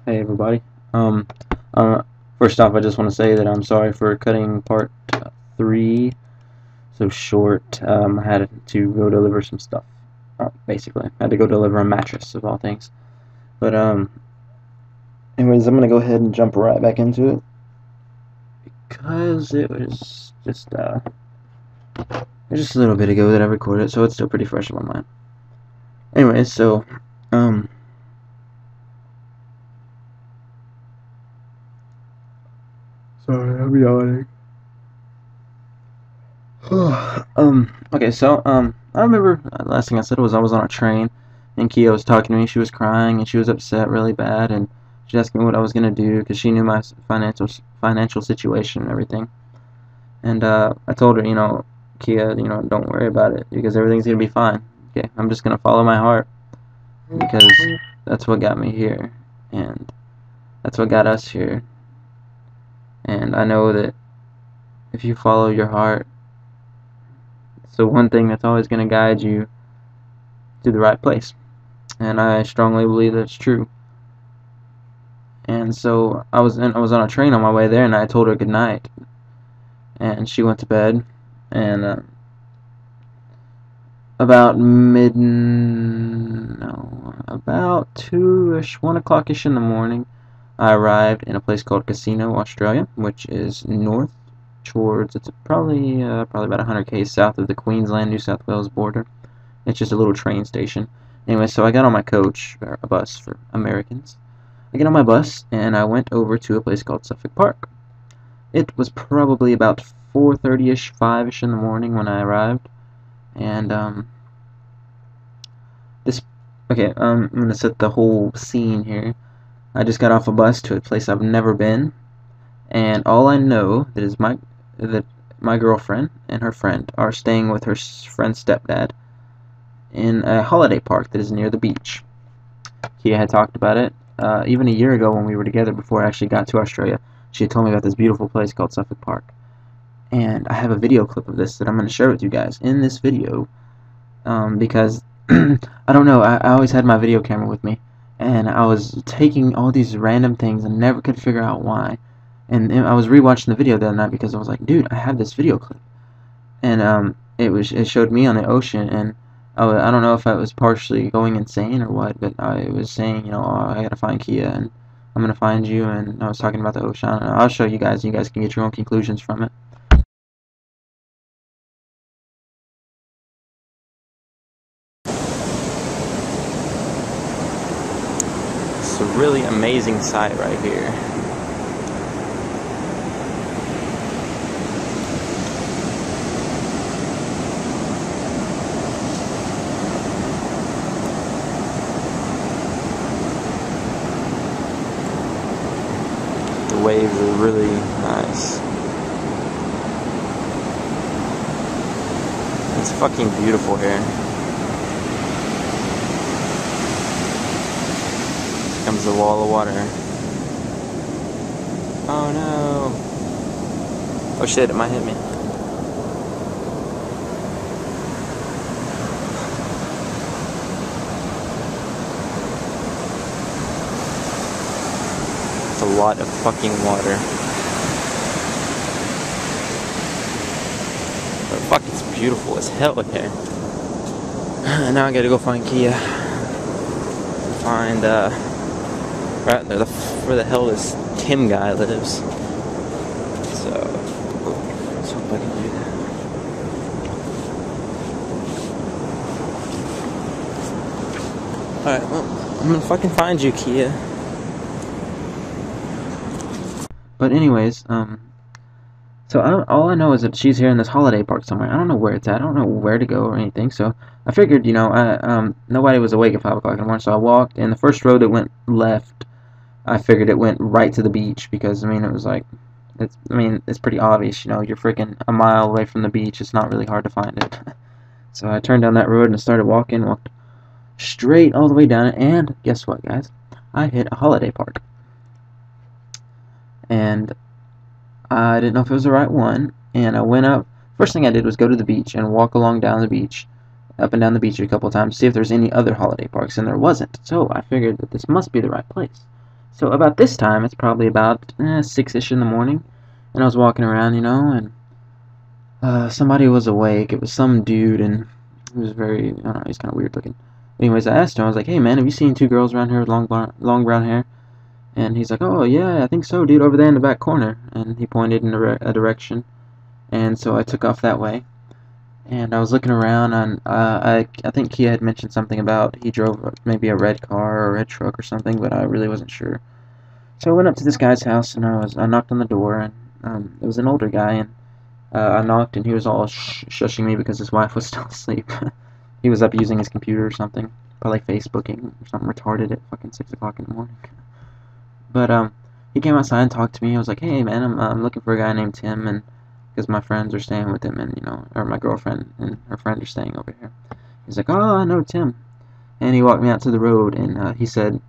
Hey everybody. Um, uh, First off, I just want to say that I'm sorry for cutting part 3 so short. I had to go deliver some stuff. Basically, I had to go deliver a mattress of all things. But anyways, I'm gonna go ahead and jump right back into it because it was just a little bit ago that I recorded, so it's still pretty fresh in my mind. Anyways, so um, sorry, I'm yawning. Okay, so, I remember last thing I said was I was on a train, and Kia was talking to me. She was crying, and she was upset really bad, and she asked me what I was gonna do, because she knew my financial situation and everything. And, I told her, Kia, don't worry about it, because everything's gonna be fine. Okay, I'm just gonna follow my heart, because that's what got me here, and that's what got us here. And I know that if you follow your heart, it's the one thing that's always gonna guide you to the right place. And I strongly believe that's true. And so I was on a train on my way there, and I told her good night, and she went to bed. And about 2ish, 1 o'clock ish in the morning, I arrived in a place called Casino, Australia, which is north towards it's probably about 100 k's south of the Queensland New South Wales border. It's just a little train station. Anyway, so I got on my coach, or a bus for Americans. I get on my bus, and I went over to a place called Suffolk Park. It was probably about 4:30ish, 5ish in the morning when I arrived, and this. Okay, I'm gonna set the whole scene here. I just got off a bus to a place I've never been, and all I know that my girlfriend and her friend are staying with her friend's stepdad in a holiday park that is near the beach. Kia had talked about it even a year ago when we were together before I actually got to Australia. She had told me about this beautiful place called Suffolk Park. And I have a video clip of this that I'm going to share with you guys in this video because, I don't know, I always had my video camera with me, and I was taking all these random things and never could figure out why. And I was rewatching the video the other night because I was like, dude, I have this video clip. And it showed me on the ocean, and I don't know if I was partially going insane or what, but I was saying, oh, I gotta find Kia, and I'm gonna find you, and I was talking about the ocean. I'll show you guys, and you guys can get your own conclusions from it. It's a really amazing sight right here. The waves are really nice. It's fucking beautiful here. Here comes the wall of water. Oh no. Oh shit, it might hit me. It's a lot of fucking water. But fuck, it's beautiful as hell here. And now I gotta go find Kia. Find, right there, where the hell this Tim guy lives. So, let's hope I can do that. Alright, well, I'm gonna fucking find you, Kia. But anyways, so all I know is that she's here in this holiday park somewhere. I don't know where it's at. I don't know where to go or anything. So I figured, nobody was awake at 5 o'clock in the morning. So I walked, and the first road that went left, I figured it went right to the beach because, it was like, it's pretty obvious, you're freaking a mile away from the beach. It's not really hard to find it. So I turned down that road and started walked straight all the way down it, and guess what, guys? I hit a holiday park. And I didn't know if it was the right one, and I went up. First thing I did was go to the beach and walk along down the beach, up and down the beach a couple of times, to see if there's any other holiday parks, and there wasn't. So I figured that this must be the right place. So about this time, it's probably about 6-ish in the morning, and I was walking around, and somebody was awake. It was some dude, and he was very, I don't know, he's kind of weird looking. Anyways, I asked him, I was like, hey man, have you seen two girls around here with long brown hair? And he's like, oh yeah, I think so, dude, over there in the back corner. And he pointed in a direction, and so I took off that way. And I was looking around, and I think he had mentioned something about he drove maybe a red car or a red truck or something, but I really wasn't sure. So I went up to this guy's house, and I knocked on the door, and it was an older guy, and I knocked, and he was all shushing me because his wife was still asleep. He was up using his computer or something, probably Facebooking or something retarded at fucking 6 o'clock in the morning. But he came outside and talked to me. I was like, hey man, I'm looking for a guy named Tim, and because my friends are staying with him, and or my girlfriend and her friend are staying over here. He's like, oh, I know Tim, and he walked me out to the road, and he said,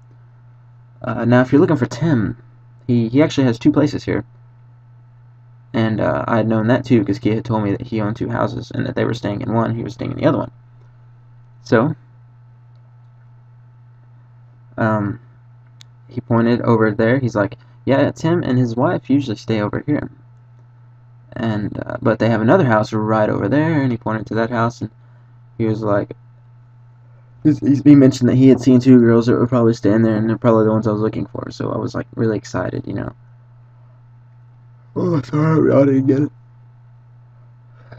now if you're looking for Tim, he actually has two places here. And I had known that too because Kia had told me that he owned two houses and that they were staying in one, he was staying in the other one. So, he pointed over there. He's like, yeah, Tim and his wife usually stay over here. And, but they have another house right over there, and he pointed to that house, and he was like, he mentioned that he had seen two girls that were probably staying there, and they're probably the ones I was looking for, so I was, like, really excited, Oh, sorry, I didn't get it.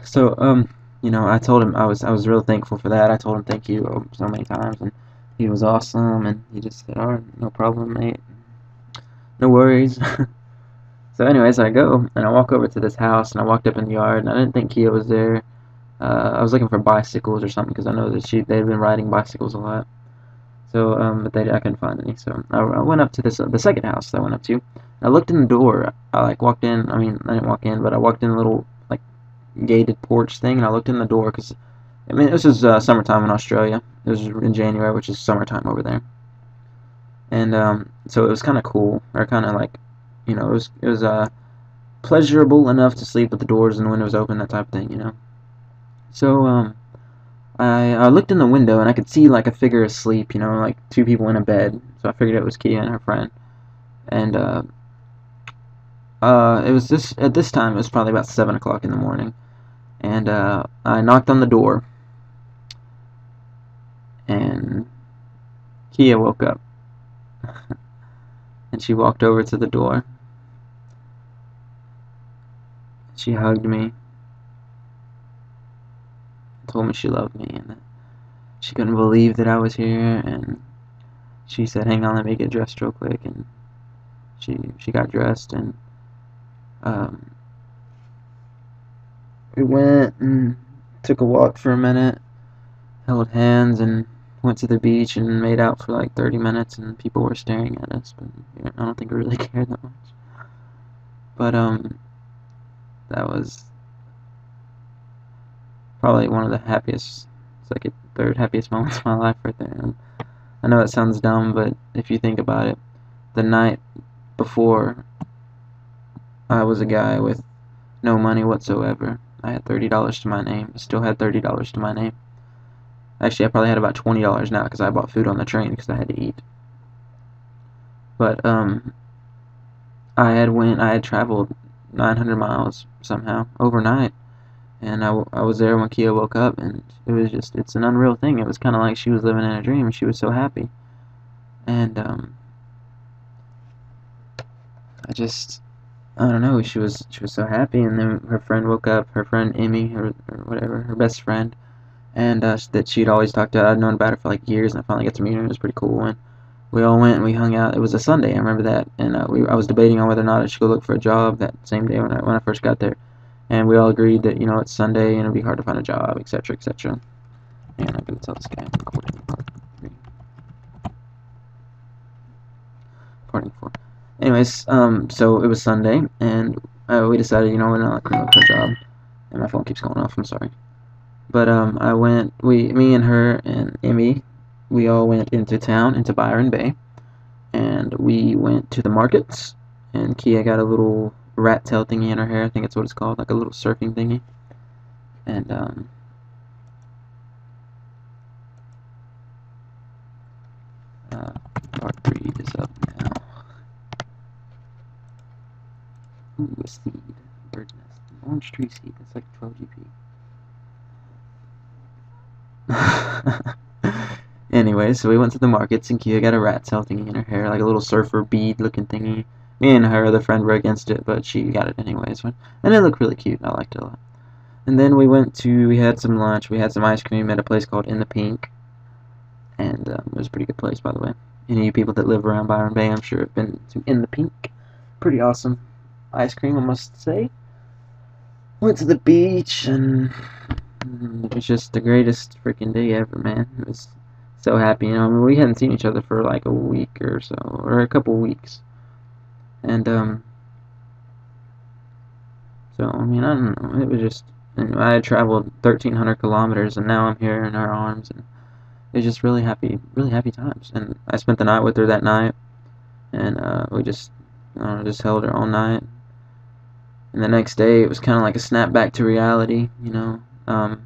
So, I told him I was real thankful for that. I told him thank you so many times, and he was awesome, and he just said, "All right, no problem, mate. No worries." So, anyways, I go and I walk over to this house, and I walked up in the yard, and I didn't think Kia was there. I was looking for bicycles or something because I know that they'd been riding bicycles a lot. So, but I couldn't find any. So I went up to the second house that I went up to. I looked in the door. I like walked in. I mean, I didn't walk in, but I walked in a little like gated porch thing, and I looked in the door because I mean this is summertime in Australia. It was in January, which is summertime over there, and so it was kind of cool, or kind of like, it was pleasurable enough to sleep with the doors and the windows open, that type of thing. So I looked in the window and I could see like a figure asleep, like two people in a bed. So I figured it was Kia and her friend, and it was at this time it was probably about 7 o'clock in the morning. And I knocked on the door, and Kia woke up, and she walked over to the door. She hugged me, told me she loved me, and that she couldn't believe that I was here. And she said, "Hang on, let me get dressed real quick." And she got dressed, and we went and took a walk for a minute, held hands, and went to the beach and made out for like 30 minutes, and people were staring at us, but I don't think we really cared that much. But that was probably one of the happiest, second, third happiest moments of my life right there. And I know it sounds dumb, but if you think about it, the night before, I was a guy with no money whatsoever. I had $30 to my name. I still had $30 to my name. Actually, I probably had about $20 now because I bought food on the train because I had to eat. But I had traveled 900 miles somehow overnight, and I was there when Kia woke up, and it's an unreal thing. It was kind of like she was living in a dream, and she was so happy. And I don't know, she was so happy. And then her friend woke up, her friend Emmy, or whatever, her best friend, and that she'd always talked to. I'd known about her for like years, and I finally got to meet her. It was pretty cool. And we all went and we hung out. It was a Sunday, I remember that. And I was debating on whether or not I should go look for a job that same day when I first got there. And we all agreed that it's Sunday and it'd be hard to find a job, etc., etc. And I'm gonna tell this guy I'm recording part 3, part 4. Anyways, so it was Sunday, and we decided, we're not gonna look for a job. And my phone keeps going off. I'm sorry. But me and her and Emmy, we all went into town, into Byron Bay, and we went to the markets. And Kia got a little rat tail thingy in her hair. I think that's what it's called, like a little surfing thingy. And part 3 is up now. Ooh, a seed. Bird nest. Orange tree seed. That's like 12 GP. Anyway, so we went to the markets and Kia got a rat tail thingy in her hair, like a little surfer bead looking thingy. Me and her other friend were against it, but she got it anyways. And it looked really cute. I liked it a lot. And then we had some lunch. We had some ice cream at a place called In the Pink. And it was a pretty good place, by the way. Any of you people that live around Byron Bay, I'm sure have been to In the Pink. Pretty awesome ice cream, I must say. Went to the beach, and it was just the greatest freaking day ever, man. It was so happy. I mean, we hadn't seen each other for like a week or so, or a couple weeks. And, so, I mean, I don't know. It was just, I had traveled 1,300 kilometers, and now I'm here in her arms, and it was just really happy times. And I spent the night with her that night, and we just held her all night. And the next day, it was kind of like a snap back to reality, you know. I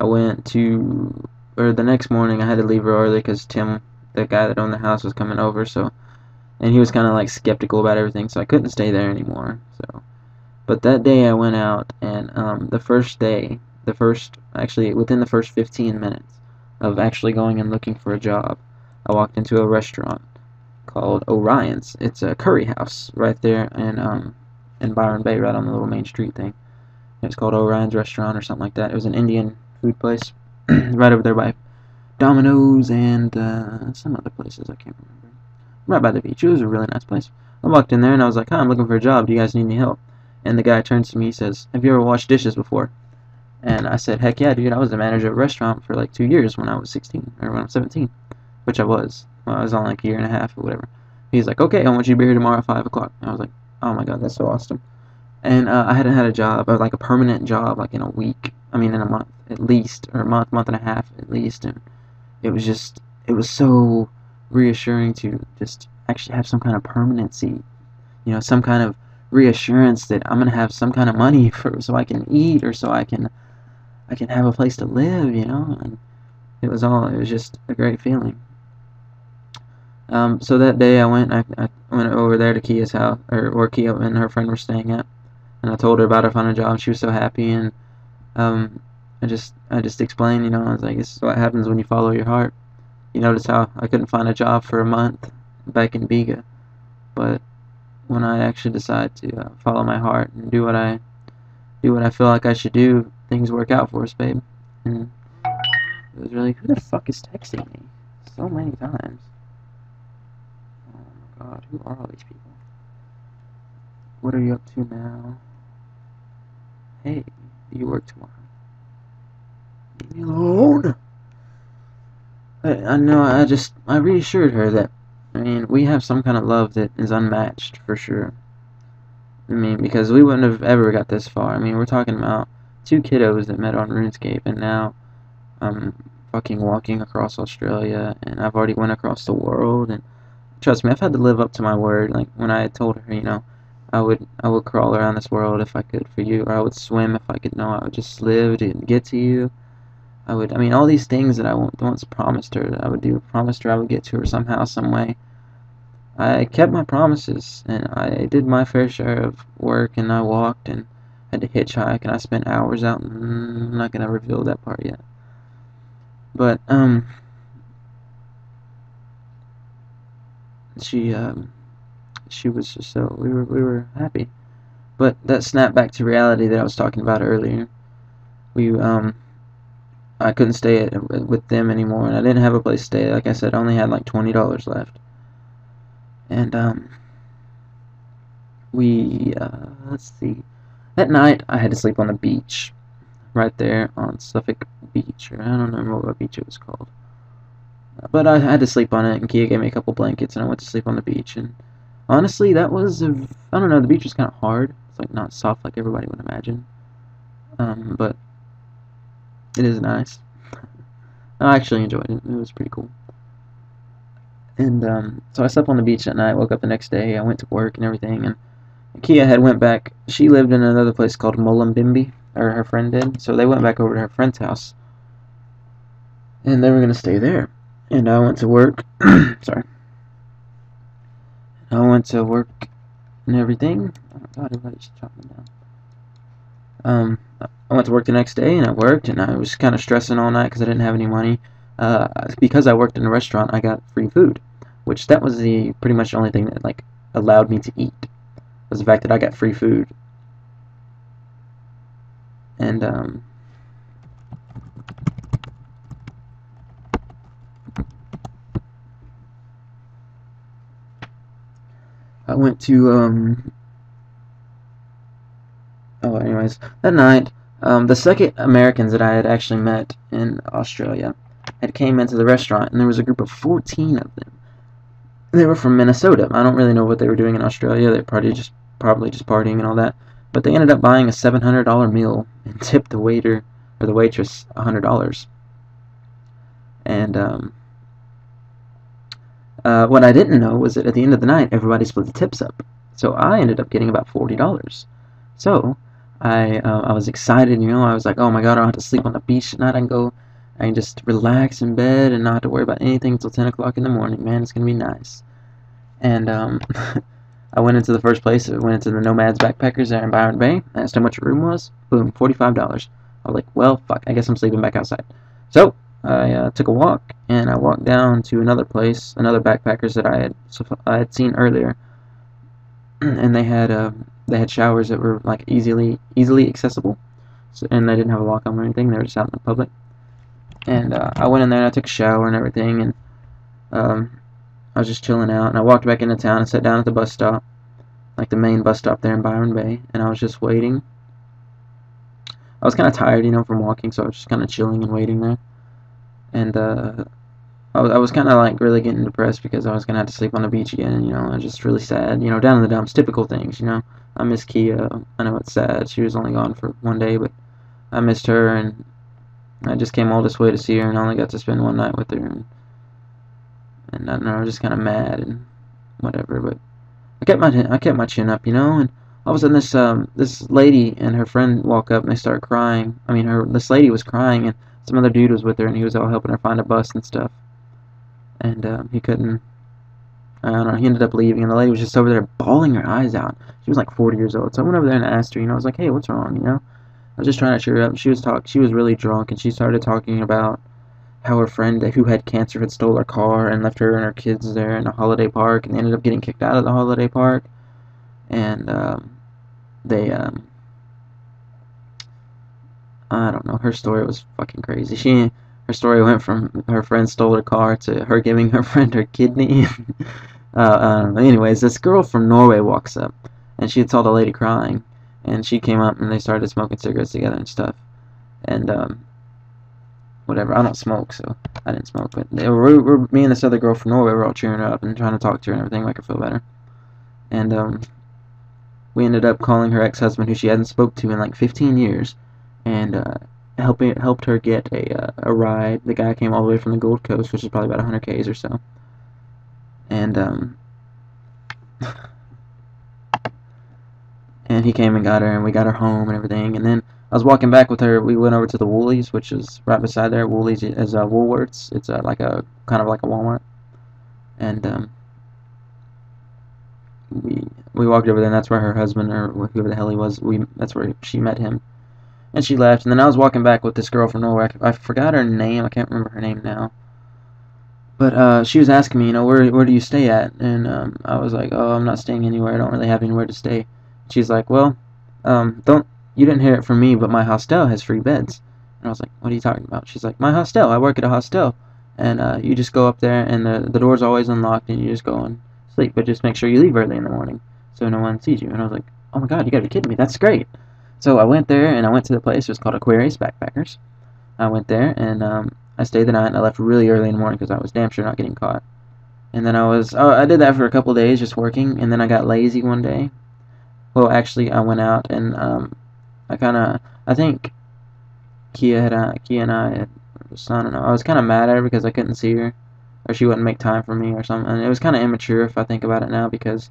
went to, or the next morning, I had to leave her early because Tim, the guy that owned the house, was coming over, so, and he was kind of like skeptical about everything, so I couldn't stay there anymore, so. But that day I went out, and actually within the first 15 minutes of actually going and looking for a job, I walked into a restaurant called Orion's. It's a curry house right there in Byron Bay, right on the little main street thing. It's called Orion's Restaurant or something like that. It was an Indian food place right over there by Domino's and some other places I can't remember. Right by the beach. It was a really nice place. I walked in there and I was like, "Hi, I'm looking for a job. Do you guys need any help?" And the guy turns to me and says, "Have you ever washed dishes before?" And I said, "Heck yeah, dude. I was the manager of a restaurant for like 2 years when I was 16, or when I was 17. Which I was. Well, I was on like a year and a half or whatever. He's like, "Okay, I want you to be here tomorrow at 5 o'clock. And I was like, "Oh my god, that's so awesome." And I hadn't had a job, like a permanent job, like in a week. I mean, in a month at least, or a month and a half at least. And it was so reassuring to just actually have some kind of permanency. You know, some kind of reassurance that I'm gonna have some kind of money so I can eat, or so I can have a place to live, you know. And it was just a great feeling. So that day I went over there to Kia's house, or where Kia and her friend were staying at, and I told her about her finding a job. She was so happy, and I just explained, you know, I was like, "This is what happens when you follow your heart." You notice how I couldn't find a job for a month back in Biga, but when I actually decide to follow my heart and do what I feel like I should do, things work out for us, babe. And it was really, who the fuck is texting me so many times? Oh my god, who are all these people? What are you up to now? Hey, do you work tomorrow? Leave me alone. I know. I reassured her that, I mean, we have some kind of love that is unmatched for sure. I mean, because we wouldn't have ever got this far. I mean, we're talking about two kiddos that met on RuneScape, and now I'm fucking walking across Australia, and I've already went across the world. And trust me, I've had to live up to my word. Like when I had told her, you know, I would crawl around this world if I could for you, or I would swim if I could. No, I would just live to get to you. I mean, all these things that I once promised her that I would do, promised her I would get to her somehow, some way. I kept my promises, and I did my fair share of work, and I walked, and had to hitchhike, and I spent hours out, and I'm not gonna reveal that part yet. But, she was just so, we were happy. But that snap back to reality that I was talking about earlier, I couldn't stay with them anymore, and I didn't have a place to stay. Like I said, I only had like $20 left. And, let's see. That night, I had to sleep on the beach. Right there on Suffolk Beach. Or I don't remember what beach it was called. But I had to sleep on it, and Kia gave me a couple blankets, and I went to sleep on the beach. And honestly, that was, I don't know, the beach was kind of hard. It's like not soft like everybody would imagine. But it is nice. I actually enjoyed it. It was pretty cool. And so I slept on the beach that night, woke up the next day, I went to work and everything, and Kia had went back. She lived in another place called Mullumbimby, or her friend did, so they went back over to her friend's house, and they were going to stay there. And I went to work, sorry, I went to work and everything. Oh my god, everybody's chopping down. I went to work the next day, and I worked, and I was kind of stressing all night because I didn't have any money. Because I worked in a restaurant, I got free food, which that was the pretty much the only thing that like allowed me to eat, was the fact that I got free food. And I went to oh, anyways, that night, the second Americans that I had actually met in Australia had came into the restaurant, and there was a group of 14 of them. They were from Minnesota. I don't really know what they were doing in Australia. They probably just partying and all that. But they ended up buying a $700 meal and tipped the waiter or the waitress $100. And what I didn't know was that at the end of the night, everybody split the tips up. So I ended up getting about $40. So I was excited, you know. I was like, oh my god, I don't have to sleep on the beach tonight. I can just relax in bed and not have to worry about anything until 10 o'clock in the morning. Man, it's gonna be nice. And I went into the first place. I went into the Nomads Backpackers there in Byron Bay. I asked how much a room was. Boom, $45. I was like, well, fuck, I guess I'm sleeping back outside. So I took a walk, and I walked down to another place, another backpackers that I had seen earlier, and they had showers that were like easily accessible, so, and they didn't have a lock on them or anything. They were just out in the public. And I went in there and I took a shower and everything, and I was just chilling out. And I walked back into town and sat down at the bus stop, like the main bus stop there in Byron Bay, and I was just waiting. I was kind of tired, you know, from walking, so I was just kind of chilling and waiting there. And I was kind of like really getting depressed because I was gonna have to sleep on the beach again. You know, I was just really sad. You know, down in the dumps, typical things. You know, I miss Kia. I know it's sad. She was only gone for one day, but I missed her, and I just came all this way to see her, and I only got to spend one night with her. And I don't know, I was just kind of mad and whatever. But I kept my chin up, you know. And all of a sudden, this lady and her friend walk up and they start crying. I mean, this lady was crying, and some other dude was with her, and he was all helping her find a bus and stuff. And he couldn't. I don't know. He ended up leaving, and the lady was just over there bawling her eyes out. She was like 40 years old. So I went over there and asked her. You know, I was like, "Hey, what's wrong?" You know, I was just trying to cheer her up. She was really drunk, and she started talking about how her friend who had cancer had stole her car and left her and her kids there in a holiday park, and they ended up getting kicked out of the holiday park. And they I don't know. Her story was fucking crazy. Her story went from her friend stole her car to her giving her friend her kidney. Anyways, this girl from Norway walks up, and she saw the lady crying, and she came up and they started smoking cigarettes together and stuff. And whatever. I don't smoke, so I didn't smoke. But me and this other girl from Norway were all cheering her up and trying to talk to her and everything, make her feel better. And we ended up calling her ex-husband, who she hadn't spoke to in like 15 years, and helped her get a ride. The guy came all the way from the Gold Coast, which is probably about 100 k's or so. And and he came and got her, and we got her home and everything. And then I was walking back with her. We went over to the Woolies, which is right beside there. Woolies is Woolworths. It's like a kind of like a Walmart. And we walked over there, and that's where her husband, or whoever the hell he was, that's where she met him. And she left, and then I was walking back with this girl from Norway. I forgot her name. I can't remember her name now. But she was asking me, you know, where do you stay at? And I was like, oh, I'm not staying anywhere. I don't really have anywhere to stay. She's like, well, you didn't hear it from me, but my hostel has free beds. And I was like, what are you talking about? She's like, my hostel. I work at a hostel. And you just go up there, and the door's always unlocked, and you just go and sleep. But just make sure you leave early in the morning so no one sees you. And I was like, oh my god, you gotta be kidding me. That's great. So I went there, and I went to the place. It was called Aquarius Backpackers. I went there, and I stayed the night, and I left really early in the morning because I was damn sure not getting caught. And then I did that for a couple of days, just working, and then I got lazy one day. Well, actually, I went out, and I think Kia and I had, I don't know, I was kind of mad at her because I couldn't see her, or she wouldn't make time for me or something. And it was kind of immature if I think about it now, because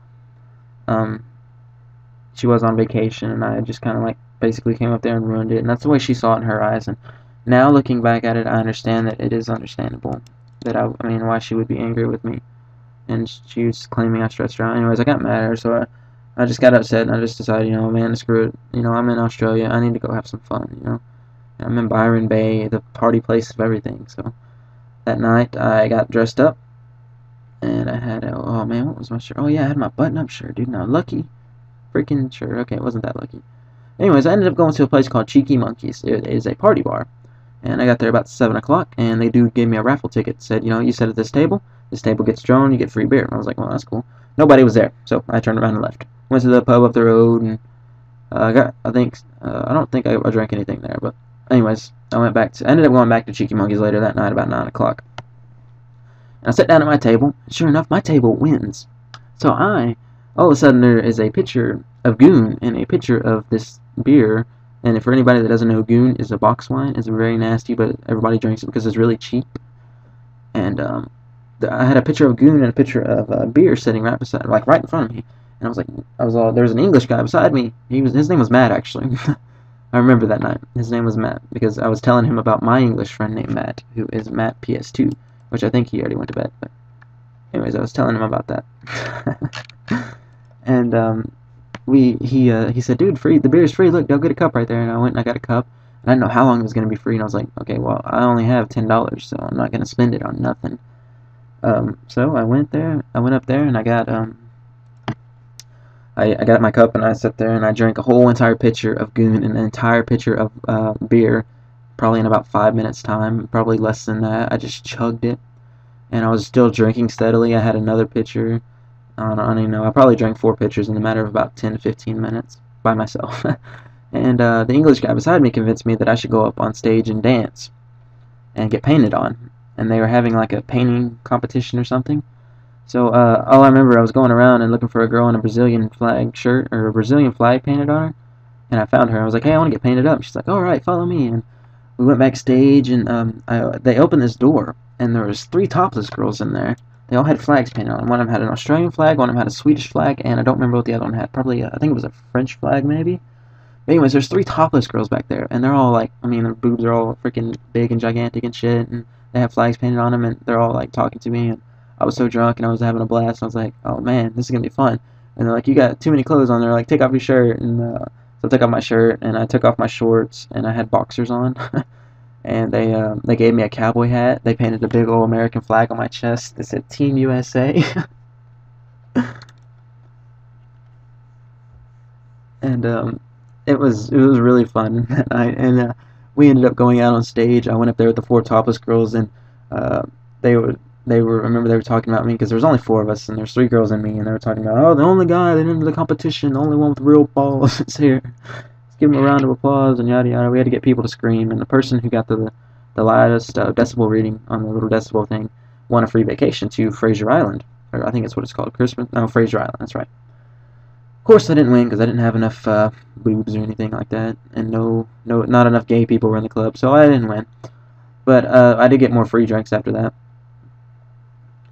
she was on vacation, and I just kind of like basically came up there and ruined it. And that's the way she saw it in her eyes. And now looking back at it, I understand that it is understandable that I mean, why she would be angry with me. And she was claiming I stressed her out. Anyways, I got mad at her, so I just got upset and I just decided, you know, man, screw it. You know, I'm in Australia. I need to go have some fun, you know. I'm in Byron Bay, the party place of everything. So that night I got dressed up and I had, oh man, what was my shirt? Oh yeah, I had my button-up shirt, dude. Now, lucky freaking shirt. Okay, it wasn't that lucky. Anyways, I ended up going to a place called Cheeky Monkeys. It is a party bar. And I got there about 7 o'clock, and the dude gave me a raffle ticket. Said, you know, you sit at this table gets drawn, you get free beer. I was like, well, that's cool. Nobody was there, so I turned around and left. Went to the pub up the road, and I don't think I drank anything there, but anyways, I ended up going back to Cheeky Monkeys later that night about 9 o'clock. And I sat down at my table, and sure enough, my table wins. So all of a sudden, there is a picture of Goon and a picture of this beer. And for anybody that doesn't know, Goon is a box wine. It's very nasty, but everybody drinks it because it's really cheap. And I had a picture of Goon and a picture of beer sitting right beside, like right in front of me. And I was like, there was an English guy beside me. His name was Matt, actually. I remember that night. His name was Matt because I was telling him about my English friend named Matt, who is Matt PS2, which I think he already went to bed. But anyways, I was telling him about that. And he said, dude, free, the beer's free, look, go get a cup right there. And I went and I got a cup, and I didn't know how long it was going to be free, and I was like, okay, well, I only have $10, so I'm not going to spend it on nothing. So I went up there, and I got my cup, and I sat there, and I drank a whole entire pitcher of Goon and an entire pitcher of beer, probably in about 5 minutes time, probably less than that. I just chugged it, and I was still drinking steadily. I had another pitcher. I don't even know. I probably drank 4 pitchers in a matter of about 10 to 15 minutes by myself. And the English guy beside me convinced me that I should go up on stage and dance and get painted on. And they were having like a painting competition or something. So all I remember, I was going around and looking for a girl in a Brazilian flag shirt, or a Brazilian flag painted on her. And I found her. I was like, hey, I want to get painted up. She's like, all right, follow me. And we went backstage, and they opened this door, and there was 3 topless girls in there. They all had flags painted on them. One of them had an Australian flag, one of them had a Swedish flag, and I don't remember what the other one had. Probably, I think it was a French flag, maybe. But anyways, there's 3 topless girls back there, and they're all like, I mean, their boobs are all freaking big and gigantic and shit, and they have flags painted on them, and they're all like talking to me, and I was so drunk, and I was having a blast, and I was like, oh man, this is gonna be fun. And they're like, you got too many clothes on. They're like, take off your shirt, and so I took off my shirt, and I took off my shorts, and I had boxers on. And they gave me a cowboy hat. They painted a big old American flag on my chest that said Team USA. And it was really fun that night. And we ended up going out on stage. I went up there with the 4 topless girls, and they were remember they were talking about me because there was only 4 of us, and there's 3 girls and me, and they were talking about, oh, the only guy that entered the competition, the only one with real balls is here. Give him a round of applause, and yada yada. We had to get people to scream, and the person who got the loudest decibel reading on the little decibel thing won a free vacation to Fraser Island, or I think that's what it's called, Fraser Island. That's right. Of course, I didn't win because I didn't have enough boobs or anything like that, and not enough gay people were in the club, so I didn't win. But I did get more free drinks after that,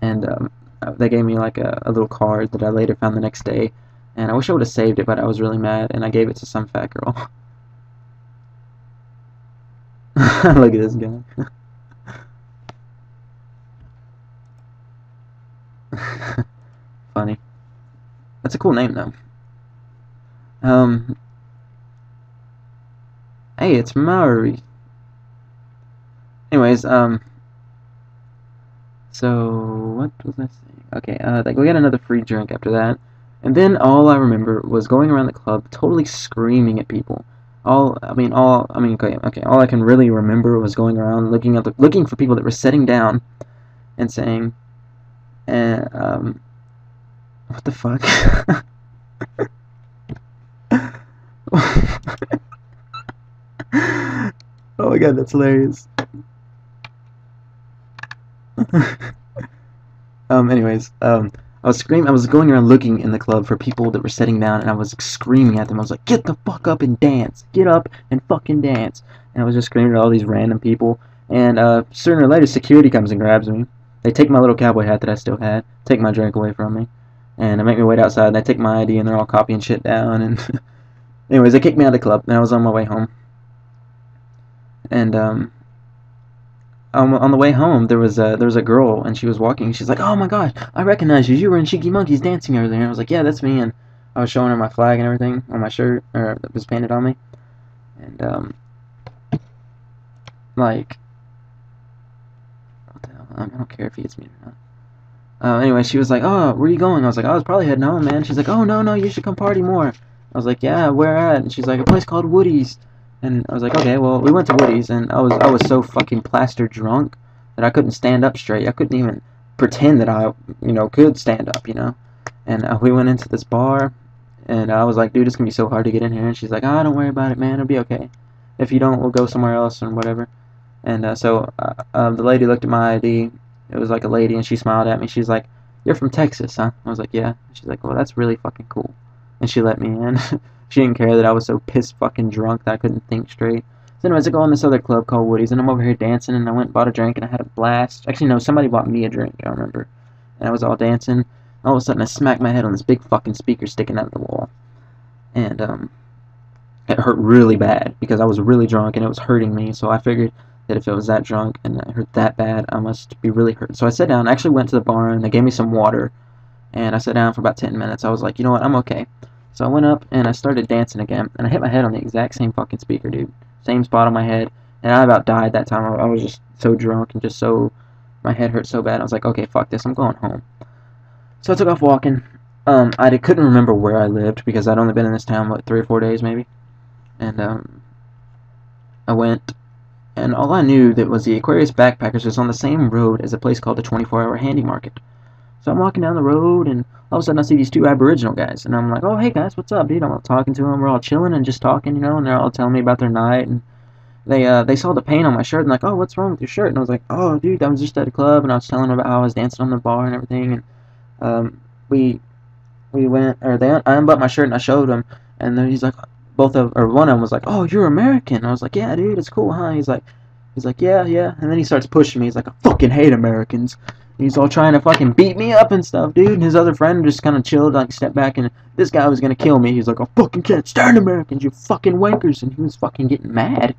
and they gave me like a little card that I later found the next day. And I wish I would have saved it, but I was really mad, and I gave it to some fat girl. Look at this guy. Funny. That's a cool name, though. Hey, it's Maori. Anyways, so what was I saying? Okay, we got another free drink after that. And then all I remember was going around the club, totally screaming at people. All I can really remember was going around looking for people that were sitting down, and saying, what the fuck? Oh my god, that's hilarious. Anyways, I was going around looking in the club for people that were sitting down, and I was screaming at them. I was like, get the fuck up and dance. Get up and fucking dance. And I was just screaming at all these random people. And sooner or later, security comes and grabs me. They take my little cowboy hat that I still had, take my drink away from me, and they make me wait outside, and they take my ID, and they're all copying shit down. And anyways, they kicked me out of the club, and I was on my way home. And on the way home, there was a girl, and she was walking. She's like, "Oh my God, I recognize you. You were in Cheeky Monkeys dancing earlier." And I was like, "Yeah, that's me." And I was showing her my flag and everything on my shirt, or that was painted on me, and like, what the hell? I don't care if he gets me or not. Anyway, she was like, "Oh, where are you going?" I was like, "I was probably heading home, man." She's like, "Oh, no, you should come party more." I was like, "Yeah, where at?" And she's like, "A place called Woody's." And I was like, "Okay, well, we went to Woody's," and I was so fucking plastered drunk that I couldn't stand up straight. I couldn't even pretend that I, could stand up, And we went into this bar, and I was like, "Dude, it's gonna be so hard to get in here." And she's like, "Ah, don't worry about it, man. It'll be okay. If you don't, we'll go somewhere else or whatever." And the lady looked at my ID. It was like a lady, and she smiled at me. She's like, "You're from Texas, huh?" I was like, "Yeah." She's like, "Well, that's really fucking cool." And she let me in. She didn't care that I was so pissed fucking drunk that I couldn't think straight. So anyways, I go in this other club called Woody's, and I'm over here dancing, and I went and bought a drink, and I had a blast. Actually, no, somebody bought me a drink, I remember. And I was all dancing. All of a sudden, I smacked my head on this big fucking speaker sticking out of the wall. And, it hurt really bad, because I was really drunk, and it was hurting me, so I figured that if it was that drunk and it hurt that bad, I must be really hurt. So I sat down. I actually went to the bar, and they gave me some water, and I sat down for about 10 minutes. I was like, you know what, I'm okay. So I went up, and I started dancing again, and I hit my head on the exact same fucking speaker, dude. Same spot on my head, and I about died that time. I was just so drunk and just so, my head hurt so bad. I was like, okay, fuck this, I'm going home. So I took off walking. I couldn't remember where I lived, because I'd only been in this town, what, 3 or 4 days, maybe? And, I went, and all I knew that was the Aquarius Backpackers was on the same road as a place called the 24-Hour Handy Market. So I'm walking down the road, and all of a sudden I see these 2 Aboriginal guys, and I'm like, "Oh, hey guys, what's up, dude?" I'm all talking to them. We're all chilling and just talking, and they're all telling me about their night, and they saw the paint on my shirt, and like, "Oh, what's wrong with your shirt?" And I was like, "Oh, dude, I was just at a club, and I was telling them about how I was dancing on the bar and everything, and we went, or I unbuttoned my shirt and I showed him, and then he's like, one of them was like, "Oh, you're American." I was like, "Yeah, dude, it's cool, huh?" He's like, "Yeah, yeah," and then he starts pushing me. He's like, "I fucking hate Americans." And he's all trying to fucking beat me up and stuff, dude. And his other friend just kind of chilled, like stepped back, and this guy was gonna kill me. He's like, "I fucking can't stand Americans, you fucking wankers," and he was fucking getting mad.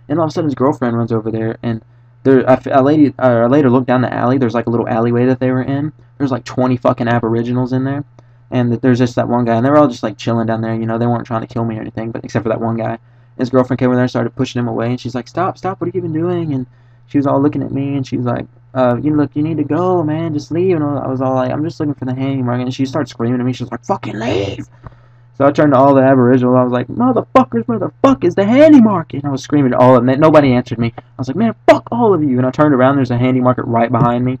And all of a sudden, his girlfriend runs over there, and I later looked down the alley. There's like a little alleyway that they were in. There's like 20 fucking Aboriginals in there. And there's just that one guy, and they were all just like chilling down there, they weren't trying to kill me or anything, but except for that one guy. His girlfriend came over there and started pushing him away, and she's like, "Stop, what are you even doing?" And she was all looking at me, and she's like, you need to go, man, just leave." And I was all like, "I'm just looking for the handy market," and she started screaming at me. She was like, "Fucking leave!" So I turned to all the Aboriginals. I was like, "Motherfuckers, where the fuck is the handy market?" And I was screaming at all of them. Nobody answered me. I was like, "Man, fuck all of you." And I turned around, there's a handy market right behind me.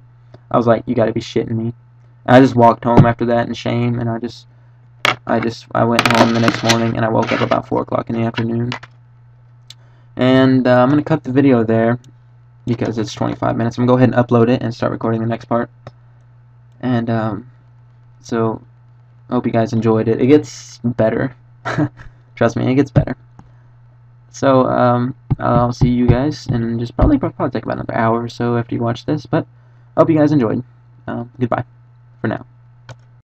I was like, "You gotta be shitting me." And I just walked home after that in shame, and I went home the next morning, and I woke up about 4 o'clock in the afternoon. And I'm going to cut the video there, because it's 25 minutes. I'm going to go ahead and upload it and start recording the next part. And so, I hope you guys enjoyed it. It gets better. Trust me, it gets better. So, I'll see you guys in just probably take about another hour or so after you watch this. But I hope you guys enjoyed. Goodbye for now.